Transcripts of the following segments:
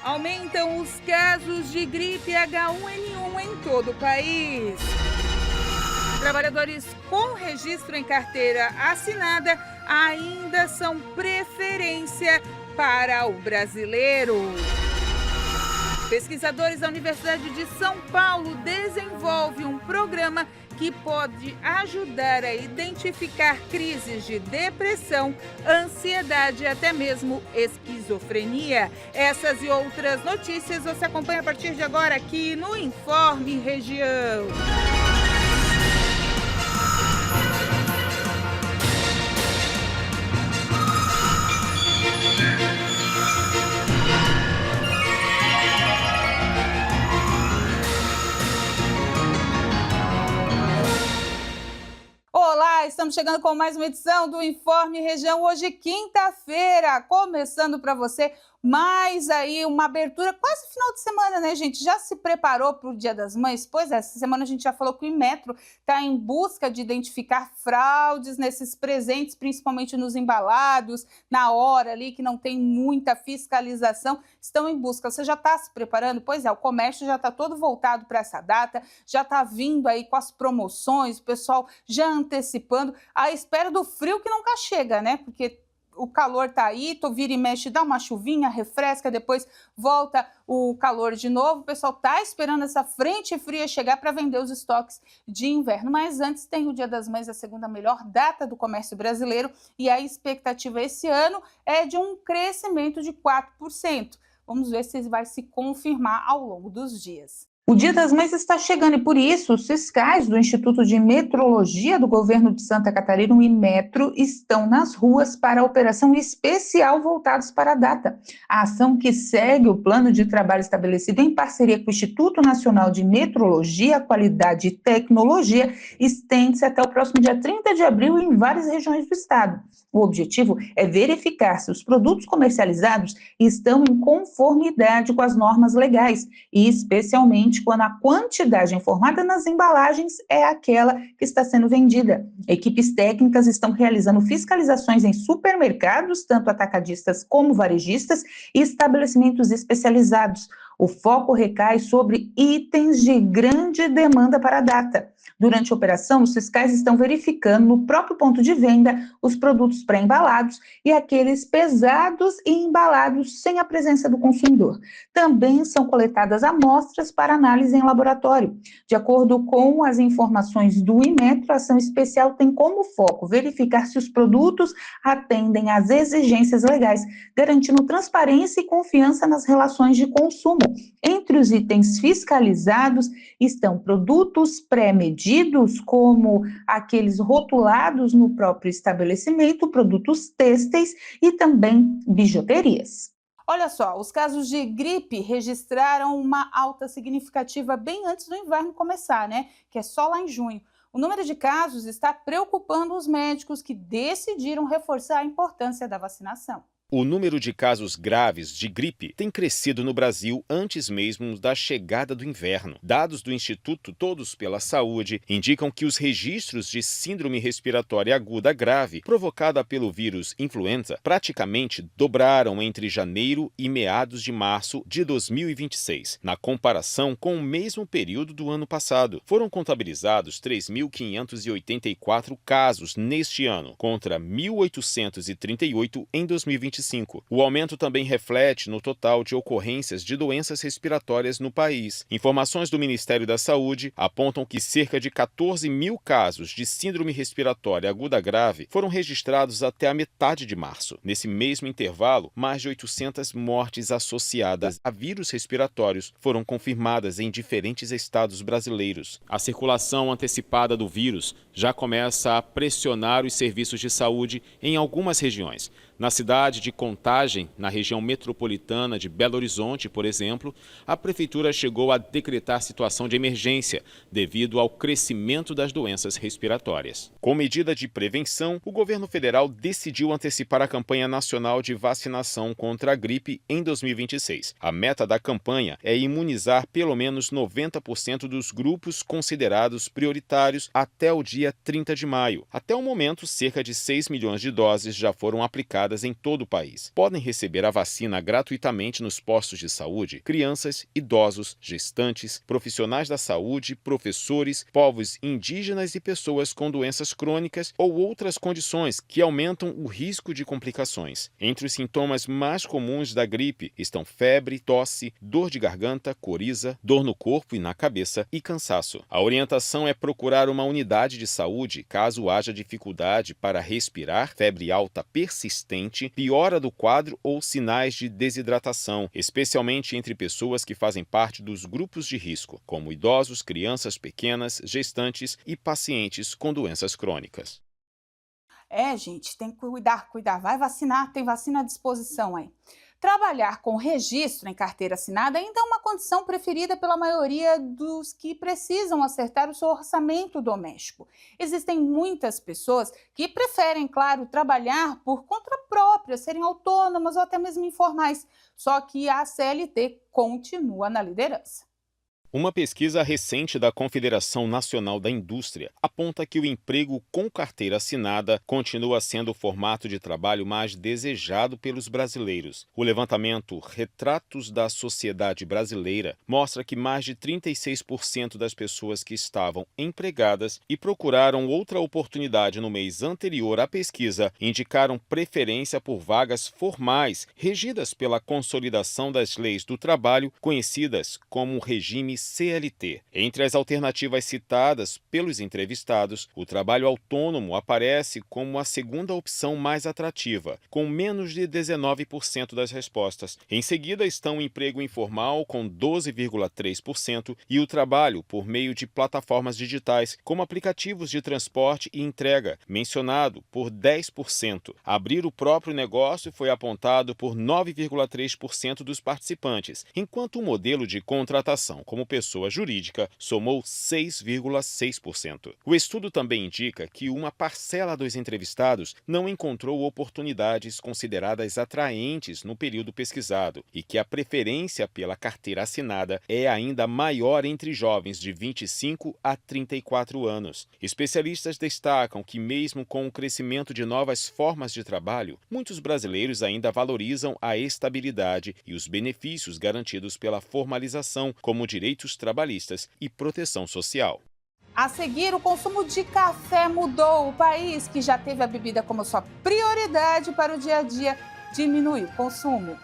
Aumentam os casos de gripe H1N1 em todo o país. Trabalhadores com registro em carteira assinada ainda são preferência para o brasileiro. Pesquisadores da Universidade de São Paulo desenvolvem um programa que pode ajudar a identificar crises de depressão, ansiedade e até mesmo esquizofrenia. Essas e outras notícias você acompanha a partir de agora aqui no Informe Região. Olá, estamos chegando com mais uma edição do Informe Região, hoje quinta-feira, começando para você mais aí uma abertura, quase final de semana, né, gente? Já se preparou para o Dia das Mães? Pois é, essa semana a gente já falou que o Inmetro está em busca de identificar fraudes nesses presentes, principalmente nos embalados, na hora ali que não tem muita fiscalização, estão em busca. Você já está se preparando? Pois é, o comércio já está todo voltado para essa data, já está vindo aí com as promoções, o pessoal já antecipando, à espera do frio que nunca chega, né? Porque o calor tá aí, vira e mexe, dá uma chuvinha, refresca, depois volta o calor de novo. O pessoal tá esperando essa frente fria chegar para vender os estoques de inverno. Mas antes tem o Dia das Mães, a segunda melhor data do comércio brasileiro, e a expectativa esse ano é de um crescimento de 4%. Vamos ver se vai se confirmar ao longo dos dias. O Dia das Mães está chegando e, por isso, os fiscais do Instituto de Metrologia do Governo de Santa Catarina, o Inmetro, estão nas ruas para a operação especial voltados para a data. A ação, que segue o plano de trabalho estabelecido em parceria com o Instituto Nacional de Metrologia, Qualidade e Tecnologia, estende-se até o próximo dia 30 de abril em várias regiões do estado. O objetivo é verificar se os produtos comercializados estão em conformidade com as normas legais e, especialmente, quando a quantidade informada nas embalagens é aquela que está sendo vendida. Equipes técnicas estão realizando fiscalizações em supermercados, tanto atacadistas como varejistas, e estabelecimentos especializados. O foco recai sobre itens de grande demanda para a data. Durante a operação, os fiscais estão verificando no próprio ponto de venda os produtos pré-embalados e aqueles pesados e embalados sem a presença do consumidor. Também são coletadas amostras para análise em laboratório. De acordo com as informações do Inmetro, a ação especial tem como foco verificar se os produtos atendem às exigências legais, garantindo transparência e confiança nas relações de consumo. Entre os itens fiscalizados estão produtos pré-medidos, como aqueles rotulados no próprio estabelecimento, produtos têxteis e também bijuterias. Olha só, os casos de gripe registraram uma alta significativa bem antes do inverno começar, né? Que é só lá em junho. O número de casos está preocupando os médicos, que decidiram reforçar a importância da vacinação. O número de casos graves de gripe tem crescido no Brasil antes mesmo da chegada do inverno. Dados do Instituto Todos pela Saúde indicam que os registros de síndrome respiratória aguda grave provocada pelo vírus influenza praticamente dobraram entre janeiro e meados de março de 2026, na comparação com o mesmo período do ano passado. Foram contabilizados 3.584 casos neste ano, contra 1.838 em 2025. O aumento também reflete no total de ocorrências de doenças respiratórias no país. Informações do Ministério da Saúde apontam que cerca de 14 mil casos de síndrome respiratória aguda grave foram registrados até a metade de março. Nesse mesmo intervalo, mais de 800 mortes associadas a vírus respiratórios foram confirmadas em diferentes estados brasileiros. A circulação antecipada do vírus já começa a pressionar os serviços de saúde em algumas regiões. Na cidade de Contagem, na região metropolitana de Belo Horizonte, por exemplo, a prefeitura chegou a decretar situação de emergência devido ao crescimento das doenças respiratórias. Com medida de prevenção, o governo federal decidiu antecipar a campanha nacional de vacinação contra a gripe em 2026. A meta da campanha é imunizar pelo menos 90% dos grupos considerados prioritários até o dia 30 de maio. Até o momento, cerca de 6 milhões de doses já foram aplicadas em todo o país. país. Podem receber a vacina gratuitamente nos postos de saúde crianças, idosos, gestantes, profissionais da saúde, professores, povos indígenas e pessoas com doenças crônicas ou outras condições que aumentam o risco de complicações. Entre os sintomas mais comuns da gripe estão febre, tosse, dor de garganta, coriza, dor no corpo e na cabeça e cansaço. A orientação é procurar uma unidade de saúde caso haja dificuldade para respirar, febre alta persistente, piora do quadro ou sinais de desidratação, especialmente entre pessoas que fazem parte dos grupos de risco, como idosos, crianças pequenas, gestantes e pacientes com doenças crônicas. Gente, tem que cuidar. Vai vacinar, tem vacina à disposição aí. Trabalhar com registro em carteira assinada ainda é uma condição preferida pela maioria dos que precisam acertar o seu orçamento doméstico. Existem muitas pessoas que preferem, claro, trabalhar por conta própria, serem autônomas ou até mesmo informais. Só que a CLT continua na liderança. Uma pesquisa recente da Confederação Nacional da Indústria aponta que o emprego com carteira assinada continua sendo o formato de trabalho mais desejado pelos brasileiros. O levantamento Retratos da Sociedade Brasileira mostra que mais de 36% das pessoas que estavam empregadas e procuraram outra oportunidade no mês anterior à pesquisa indicaram preferência por vagas formais, regidas pela consolidação das leis do trabalho, conhecidas como regime CLT. Entre as alternativas citadas pelos entrevistados, o trabalho autônomo aparece como a segunda opção mais atrativa, com menos de 19% das respostas. Em seguida estão o emprego informal, com 12,3%, e o trabalho por meio de plataformas digitais, como aplicativos de transporte e entrega, mencionado por 10%. Abrir o próprio negócio foi apontado por 9,3% dos participantes, enquanto o modelo de contratação como pessoa jurídica somou 6,6%. O estudo também indica que uma parcela dos entrevistados não encontrou oportunidades consideradas atraentes no período pesquisado e que a preferência pela carteira assinada é ainda maior entre jovens de 25 a 34 anos. Especialistas destacam que, mesmo com o crescimento de novas formas de trabalho, muitos brasileiros ainda valorizam a estabilidade e os benefícios garantidos pela formalização, como direitos trabalhistas e proteção social. A seguir, o consumo de café mudou. O país, que já teve a bebida como sua prioridade para o dia a dia, diminuiu o consumo.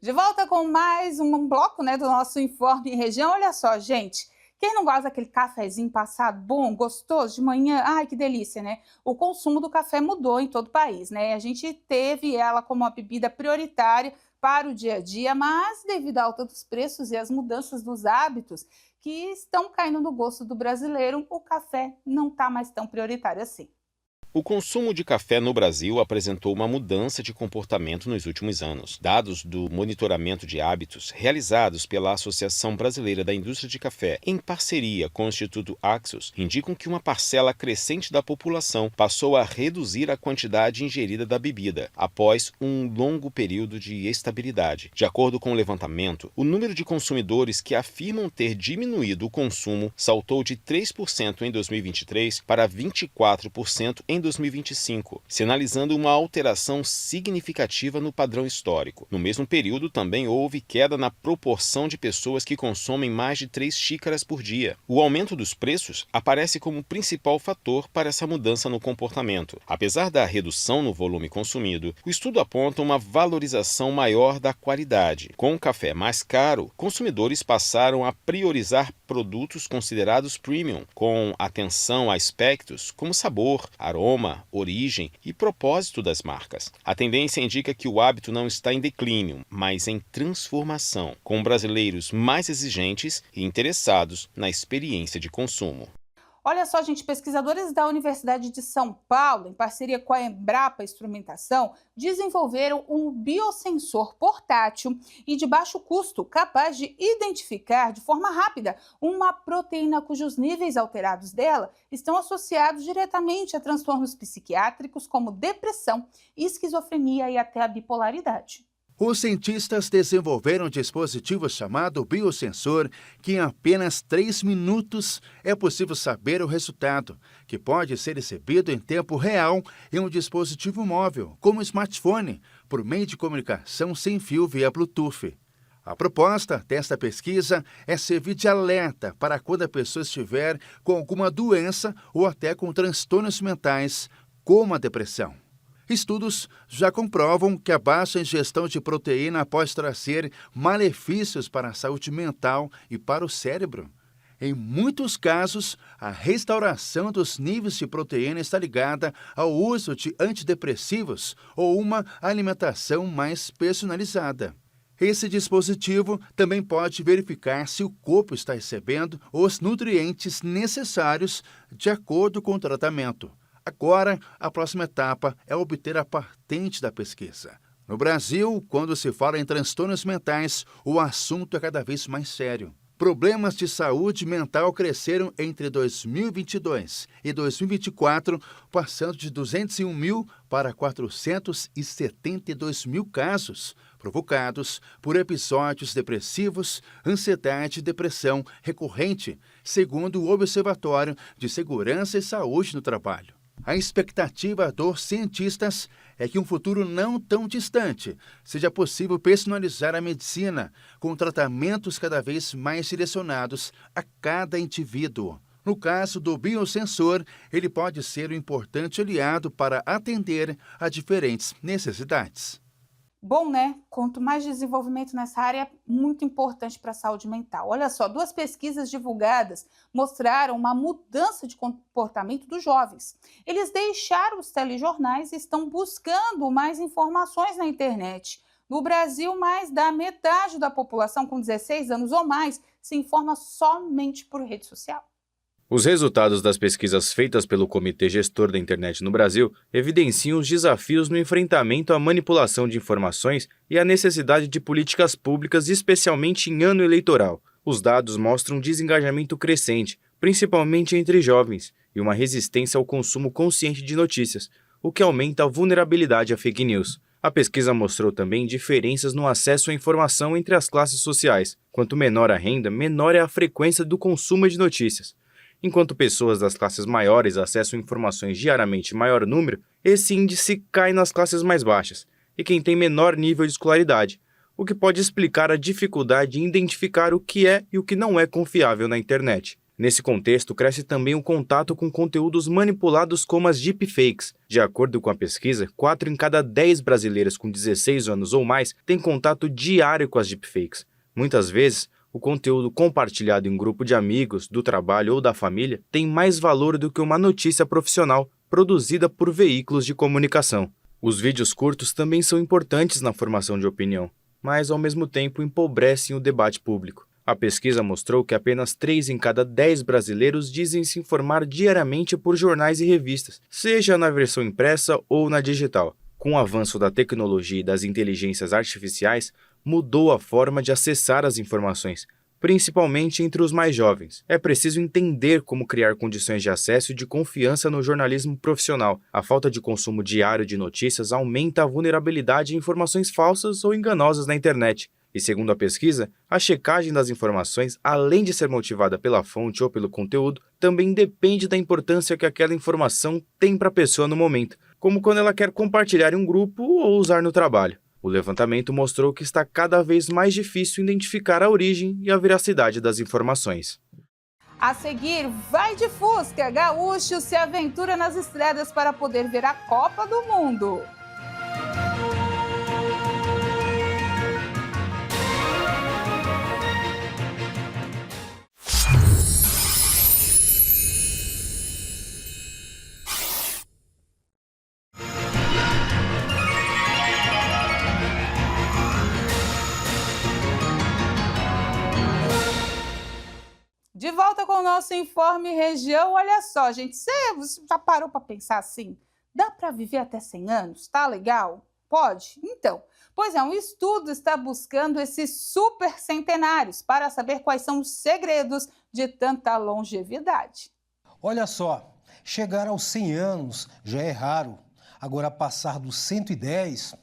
De volta com mais um bloco, do nosso Informe Região. Olha só, gente, quem não gosta daquele cafezinho passado, bom, gostoso, de manhã, ai que delícia, né? O consumo do café mudou em todo o país, né? A gente teve ela como uma bebida prioritária para o dia a dia, mas devido à alta dos preços e às mudanças dos hábitos que estão caindo no gosto do brasileiro, o café não está mais tão prioritário assim. O consumo de café no Brasil apresentou uma mudança de comportamento nos últimos anos. Dados do monitoramento de hábitos realizados pela Associação Brasileira da Indústria de Café, em parceria com o Instituto Axios, indicam que uma parcela crescente da população passou a reduzir a quantidade ingerida da bebida, após um longo período de estabilidade. De acordo com o levantamento, o número de consumidores que afirmam ter diminuído o consumo saltou de 3% em 2023 para 24% em 2025, sinalizando uma alteração significativa no padrão histórico. No mesmo período, também houve queda na proporção de pessoas que consomem mais de 3 xícaras por dia. O aumento dos preços aparece como principal fator para essa mudança no comportamento. Apesar da redução no volume consumido, o estudo aponta uma valorização maior da qualidade. Com o café mais caro, consumidores passaram a priorizar produtos considerados premium, com atenção a aspectos como sabor, aroma, origem e propósito das marcas. A tendência indica que o hábito não está em declínio, mas em transformação, com brasileiros mais exigentes e interessados na experiência de consumo. Olha só, gente, pesquisadores da Universidade de São Paulo, em parceria com a Embrapa Instrumentação, desenvolveram um biosensor portátil e de baixo custo, capaz de identificar de forma rápida uma proteína cujos níveis alterados dela estão associados diretamente a transtornos psiquiátricos como depressão, esquizofrenia e até a bipolaridade. Os cientistas desenvolveram um dispositivo chamado biosensor, que em apenas 3 minutos é possível saber o resultado, que pode ser exibido em tempo real em um dispositivo móvel, como um smartphone, por meio de comunicação sem fio via Bluetooth. A proposta desta pesquisa é servir de alerta para quando a pessoa estiver com alguma doença ou até com transtornos mentais, como a depressão. Estudos já comprovam que a baixa ingestão de proteína pode trazer malefícios para a saúde mental e para o cérebro. Em muitos casos, a restauração dos níveis de proteína está ligada ao uso de antidepressivos ou uma alimentação mais personalizada. Esse dispositivo também pode verificar se o corpo está recebendo os nutrientes necessários de acordo com o tratamento. Agora, a próxima etapa é obter a patente da pesquisa. No Brasil, quando se fala em transtornos mentais, o assunto é cada vez mais sério. Problemas de saúde mental cresceram entre 2022 e 2024, passando de 201 mil para 472 mil casos, provocados por episódios depressivos, ansiedade e depressão recorrente, segundo o Observatório de Segurança e Saúde no Trabalho. A expectativa dos cientistas é que em um futuro não tão distante seja possível personalizar a medicina com tratamentos cada vez mais direcionados a cada indivíduo. No caso do biosensor, ele pode ser um importante aliado para atender a diferentes necessidades. Bom, né? Quanto mais desenvolvimento nessa área, é muito importante para a saúde mental. Olha só, 2 pesquisas divulgadas mostraram uma mudança de comportamento dos jovens. Eles deixaram os telejornais e estão buscando mais informações na internet. No Brasil, mais da metade da população com 16 anos ou mais se informa somente por rede social. Os resultados das pesquisas feitas pelo Comitê Gestor da Internet no Brasil evidenciam os desafios no enfrentamento à manipulação de informações e a necessidade de políticas públicas, especialmente em ano eleitoral. Os dados mostram um desengajamento crescente, principalmente entre jovens, e uma resistência ao consumo consciente de notícias, o que aumenta a vulnerabilidade a fake news. A pesquisa mostrou também diferenças no acesso à informação entre as classes sociais. Quanto menor a renda, menor é a frequência do consumo de notícias. Enquanto pessoas das classes maiores acessam informações diariamente em maior número, esse índice cai nas classes mais baixas, e quem tem menor nível de escolaridade, o que pode explicar a dificuldade em identificar o que é e o que não é confiável na internet. Nesse contexto, cresce também o contato com conteúdos manipulados como as deepfakes. De acordo com a pesquisa, 4 em cada 10 brasileiros com 16 anos ou mais têm contato diário com as deepfakes. Muitas vezes, o conteúdo compartilhado em um grupo de amigos, do trabalho ou da família tem mais valor do que uma notícia profissional produzida por veículos de comunicação. Os vídeos curtos também são importantes na formação de opinião, mas ao mesmo tempo empobrecem o debate público. A pesquisa mostrou que apenas 3 em cada 10 brasileiros dizem se informar diariamente por jornais e revistas, seja na versão impressa ou na digital. Com o avanço da tecnologia e das inteligências artificiais, mudou a forma de acessar as informações, principalmente entre os mais jovens. É preciso entender como criar condições de acesso e de confiança no jornalismo profissional. A falta de consumo diário de notícias aumenta a vulnerabilidade a informações falsas ou enganosas na internet. E segundo a pesquisa, a checagem das informações, além de ser motivada pela fonte ou pelo conteúdo, também depende da importância que aquela informação tem para a pessoa no momento, como quando ela quer compartilhar em um grupo ou usar no trabalho. O levantamento mostrou que está cada vez mais difícil identificar a origem e a veracidade das informações. A seguir, vai de Fusca, gaúcho se aventura nas estradas para poder ver a Copa do Mundo. De volta com o nosso Informe Região. Olha só, gente, você já parou para pensar assim? Dá para viver até 100 anos? Tá legal? Pode? Então, pois é, um estudo está buscando esses super centenários para saber quais são os segredos de tanta longevidade. Olha só, chegar aos 100 anos já é raro. Agora, passar dos 110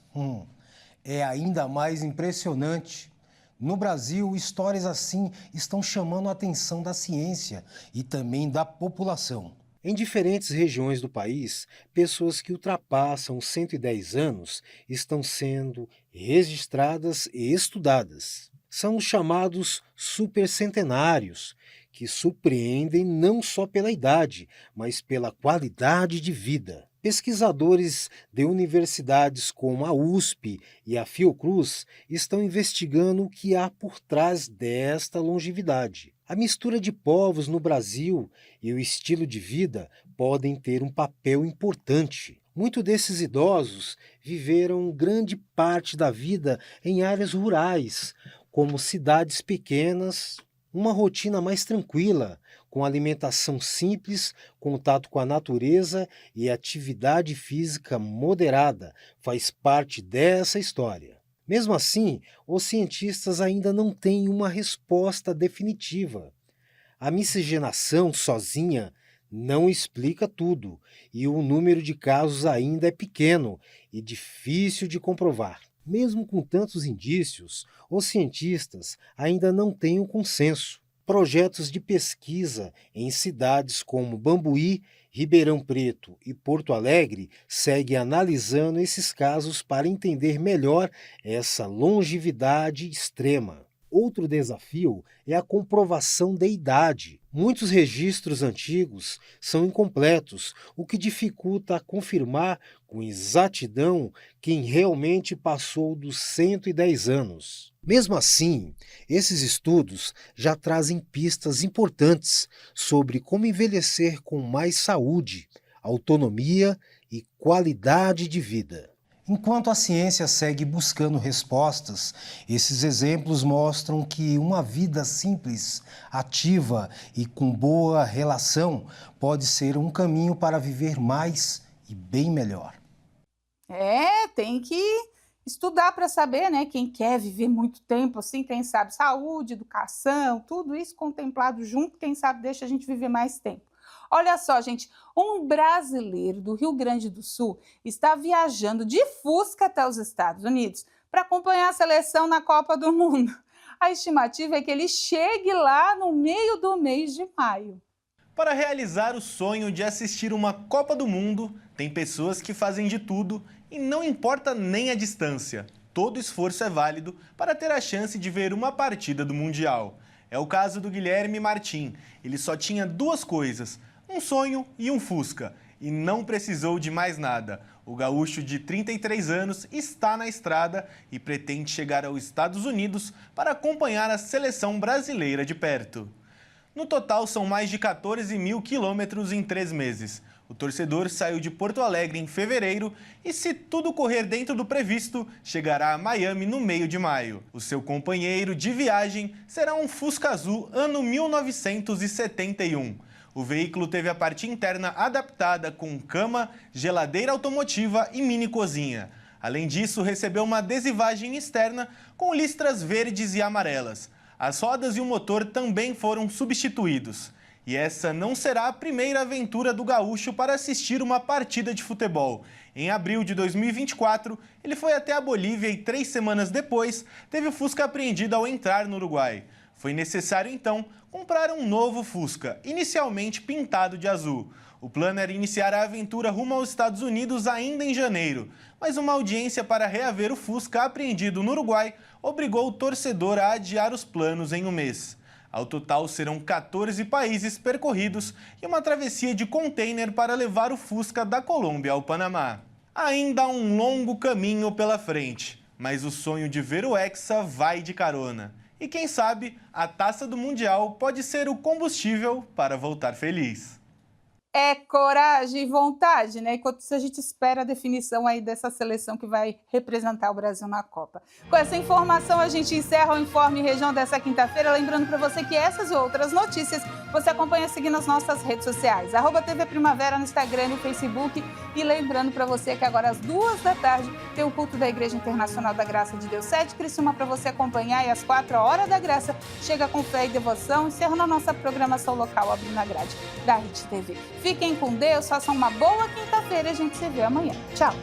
é ainda mais impressionante. No Brasil, histórias assim estão chamando a atenção da ciência e também da população. Em diferentes regiões do país, pessoas que ultrapassam 110 anos estão sendo registradas e estudadas. São os chamados supercentenários, que surpreendem não só pela idade, mas pela qualidade de vida. Pesquisadores de universidades como a USP e a Fiocruz estão investigando o que há por trás desta longevidade. A mistura de povos no Brasil e o estilo de vida podem ter um papel importante. Muitos desses idosos viveram grande parte da vida em áreas rurais, como cidades pequenas, uma rotina mais tranquila, com alimentação simples, contato com a natureza e atividade física moderada, faz parte dessa história. Mesmo assim, os cientistas ainda não têm uma resposta definitiva. A miscigenação sozinha não explica tudo, e o número de casos ainda é pequeno e difícil de comprovar. Mesmo com tantos indícios, os cientistas ainda não têm um consenso. Projetos de pesquisa em cidades como Bambuí, Ribeirão Preto e Porto Alegre seguem analisando esses casos para entender melhor essa longevidade extrema. Outro desafio é a comprovação da idade. Muitos registros antigos são incompletos, o que dificulta confirmar com exatidão quem realmente passou dos 110 anos. Mesmo assim, esses estudos já trazem pistas importantes sobre como envelhecer com mais saúde, autonomia e qualidade de vida. Enquanto a ciência segue buscando respostas, esses exemplos mostram que uma vida simples, ativa e com boa relação pode ser um caminho para viver mais e bem melhor. Tem que estudar para saber, né? Quem quer viver muito tempo, assim, quem sabe saúde, educação, tudo isso contemplado junto, quem sabe deixa a gente viver mais tempo. Olha só, gente, um brasileiro do Rio Grande do Sul está viajando de Fusca até os Estados Unidos para acompanhar a seleção na Copa do Mundo. A estimativa é que ele chegue lá no meio do mês de maio. Para realizar o sonho de assistir uma Copa do Mundo, tem pessoas que fazem de tudo e não importa nem a distância. Todo esforço é válido para ter a chance de ver uma partida do Mundial. É o caso do Guilherme Martim. Ele só tinha duas coisas, um sonho e um Fusca, e não precisou de mais nada. O gaúcho de 33 anos está na estrada e pretende chegar aos Estados Unidos para acompanhar a seleção brasileira de perto. No total, são mais de 14 mil quilômetros em 3 meses. O torcedor saiu de Porto Alegre em fevereiro e, se tudo correr dentro do previsto, chegará a Miami no meio de maio. O seu companheiro de viagem será um Fusca Azul ano 1971. O veículo teve a parte interna adaptada com cama, geladeira automotiva e mini cozinha. Além disso, recebeu uma adesivagem externa com listras verdes e amarelas. As rodas e o motor também foram substituídos. E essa não será a primeira aventura do gaúcho para assistir uma partida de futebol. Em abril de 2024, ele foi até a Bolívia e 3 semanas depois, teve o Fusca apreendido ao entrar no Uruguai. Foi necessário, então, comprar um novo Fusca, inicialmente pintado de azul. O plano era iniciar a aventura rumo aos Estados Unidos ainda em janeiro, mas uma audiência para reaver o Fusca apreendido no Uruguai obrigou o torcedor a adiar os planos em um mês. Ao total, serão 14 países percorridos e uma travessia de container para levar o Fusca da Colômbia ao Panamá. Ainda há um longo caminho pela frente, mas o sonho de ver o Hexa vai de carona. E quem sabe, a Taça do Mundial pode ser o combustível para voltar feliz. é coragem e vontade, né? Enquanto isso, a gente espera a definição aí dessa seleção que vai representar o Brasil na Copa. Com essa informação, a gente encerra o Informe Região dessa quinta-feira. Lembrando para você que essas e outras notícias você acompanha seguindo as nossas redes sociais, @TV Primavera no Instagram e no Facebook. E lembrando para você que agora às 14h tem o culto da Igreja Internacional da Graça de Deus 7 Criciúma para você acompanhar, e às 4 horas da graça chega com fé e devoção, encerrando a nossa programação local abrindo a grade da RIT TV. Fiquem com Deus, façam uma boa quinta-feira e a gente se vê amanhã. Tchau!